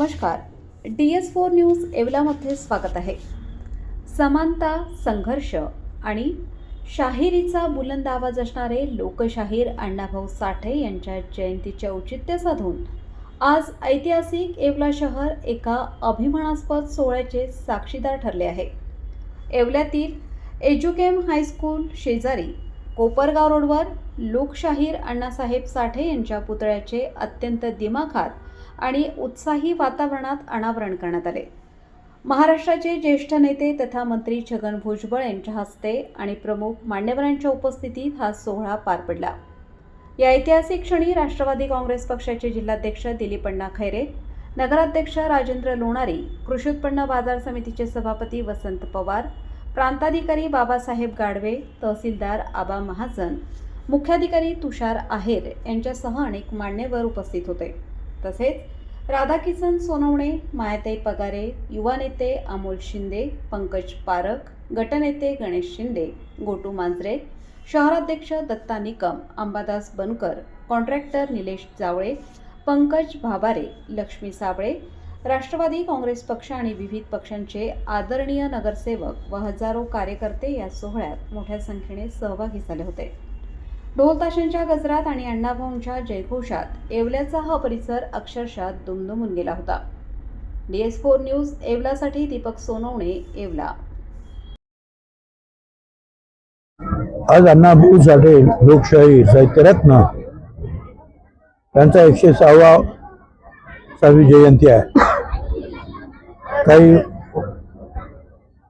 नमस्कार, DS4 news येवलामध्ये स्वागत आहे. समानता, संघर्ष आणि शाहिरीचा बुलंद आवाज असणारे लोकशाहीर अण्णाभाऊ साठे यांच्या जयंतीचे औचित्य साधून आज ऐतिहासिक येवला शहर एका अभिमानास्पद सोहळ्याचे साक्षीदार ठरले आहे. येवल्यातील एज्युकेम हायस्कूल शेजारी कोपरगाव रोडवर लोकशाहीर अण्णासाहेब साठे यांच्या पुतळ्याचे अत्यंत दिमाखात आणि उत्साही वातावरणात अनावरण करण्यात आले. महाराष्ट्राचे ज्येष्ठ नेते तथा मंत्री छगन भुजबळ यांच्या हस्ते आणि प्रमुख मान्यवरांच्या उपस्थितीत हा सोहळा पार पडला. या ऐतिहासिक क्षणी राष्ट्रवादी काँग्रेस पक्षाचे जिल्हाध्यक्ष दिलीप अण्णा खैरे, नगराध्यक्ष राजेंद्र लोणारी, कृषी उत्पन्न बाजार समितीचे सभापती वसंत पवार, प्रांताधिकारी बाबासाहेब गाडवे, तहसीलदार आबा महाजन, मुख्याधिकारी तुषार आहेर यांच्यासह अनेक मान्यवर उपस्थित होते. तसेच राधाकिसन सोनवणे, मायाताई पगारे, युवा नेते अमोल शिंदे, पंकज पारख, गटनेते गणेश शिंदे, गोटू मांजरे, शहराध्यक्ष दत्ता निकम, अंबादास बनकर, कॉन्ट्रॅक्टर निलेश जावळे, पंकज भाबारे, लक्ष्मी साबळे, राष्ट्रवादी काँग्रेस पक्ष आणि विविध पक्षांचे आदरणीय नगरसेवक व हजारो कार्यकर्ते या सोहळ्यात मोठ्या संख्येने सहभागी झाले होते. ढोल ताशांच्या गजरात आणि अण्णाभाऊंच्या जयघोषात येवल्याचा हा परिसर अक्षरशः दुमदुमून गेला होता. DS4 न्यूज येवलासाठी दीपक सोनवणे, येवला. आज अण्णाभाऊ साठे लोकशाही साहित्यरत्न त्यांचा 106वी जयंती आहे. काही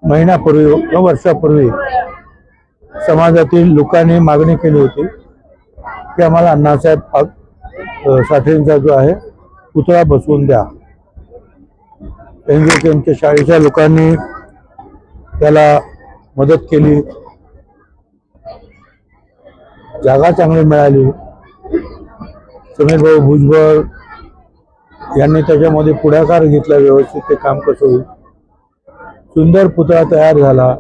महिन्यापूर्वी किंवा वर्षापूर्वी समाजातील लोकांनी मागणी केली होती की आम्हाला अण्णासाहेब साठेंचा जो आहे पुतळा बसवून द्या. त्यांच्या शाळेच्या लोकांनी त्याला मदत केली, जागा चांगली मिळाली. समीरभाऊ भुजबळ यांनी त्याच्यामध्ये पुढाकार घेतला, व्यवस्थित ते काम कसं होईल. सुंदर पुतळा तयार झाला.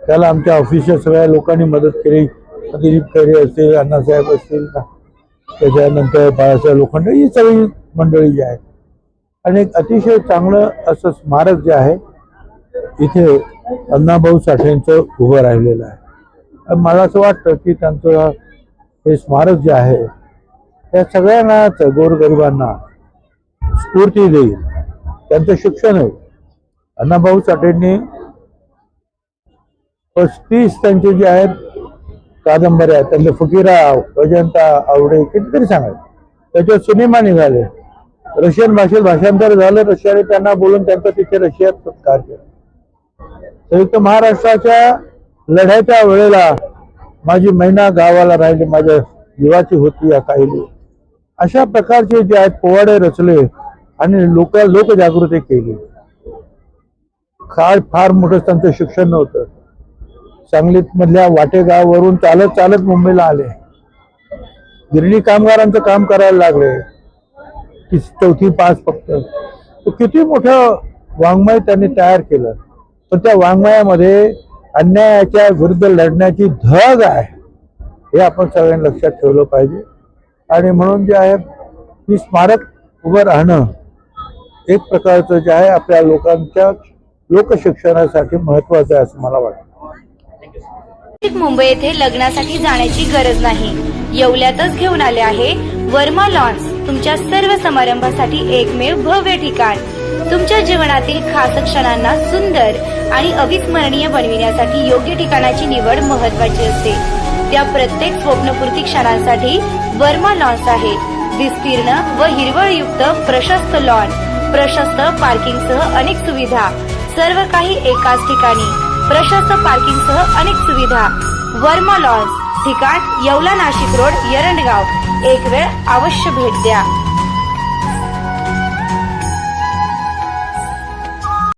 त्याला आमच्या ऑफिसच्या सगळ्या लोकांनी मदत केली. दिलीप खैरे असतील, अण्णासाहेब असतील, त्याच्यानंतर बाळासाहेब लोखंडे, ही सगळी मंडळी जी आहे. आणि एक अतिशय चांगलं असं स्मारक जे आहे इथे अण्णाभाऊ साठेंचं उभं राहिलेलं आहे. मला असं वाटतं की त्यांचं हे स्मारक जे आहे त्या सगळ्यांनाच, गोरगरिबांना स्फूर्ती देईल. त्यांचं शिक्षण आहे. अण्णाभाऊ साठेंनी 35 त्यांचे जे आहेत कादंबऱ्या आहेत, त्यांचे फकीराव, अजंता, आवडे, कितीतरी सांगायचे. त्याच्यात सिनेमा निघाले, रशियन भाषेत भाषांतर झालं. रशियाने त्यांना बोलून त्यांचा तिथे रशियात सत्कार केला. संयुक्त महाराष्ट्राच्या लढ्याच्या वेळेला माझी महिना गावाला राहिली, माझ्या जीवाची होती या काही. अशा प्रकारचे जे आहेत पोवाडे रचले आणि लोकजागृती केली. फार मोठं त्यांचं शिक्षण नव्हतं. सांगलीत मधल्या वाटेगाववरून चालत चालत मुंबईला आले. गिरणी कामगारांचं काम करायला लागले. 4थी पास फक्त. किती मोठं वाङ्मय त्यांनी तयार केलं. पण त्या वाङ्मयामध्ये अन्यायाच्या विरुद्ध लढण्याची धग आहे, हे आपण सगळ्यांनी लक्षात ठेवलं पाहिजे. आणि म्हणून जे आहे ही स्मारक उभं राहणं एक प्रकारचं जे आहे आपल्या लोकांच्या लोकशिक्षणासाठी महत्वाचं आहे असं मला वाटतं. मुंबई येथे लग्नासाठी जाण्याची गरज नाही. येवल्यातच घेऊन आले आहे वर्मा लॉन्स, तुमच्या सर्व समारंभासाठी एकमेव भव्य ठिकाण. तुमच्या जीवनातील खास क्षणांना सुंदर आणि अविस्मरणीय बनविण्यासाठी योग्य ठिकाणाची निवड महत्वाची असते. त्या प्रत्येक स्वप्नपूर्ती क्षणांसाठी वर्मा लॉन्स आहे. विस्तीर्ण व हिरवळयुक्त प्रशस्त लॉन, प्रशस्त पार्किंगसह अनेक सुविधा, सर्व काही एकाच ठिकाणी. प्रशस्त पार्किंगसह अनेक सुविधा. वर्मा लॉन्स, ठिकाण येवला नाशिक रोड, यरंडगाव. एक वेळ अवश्य भेट द्या.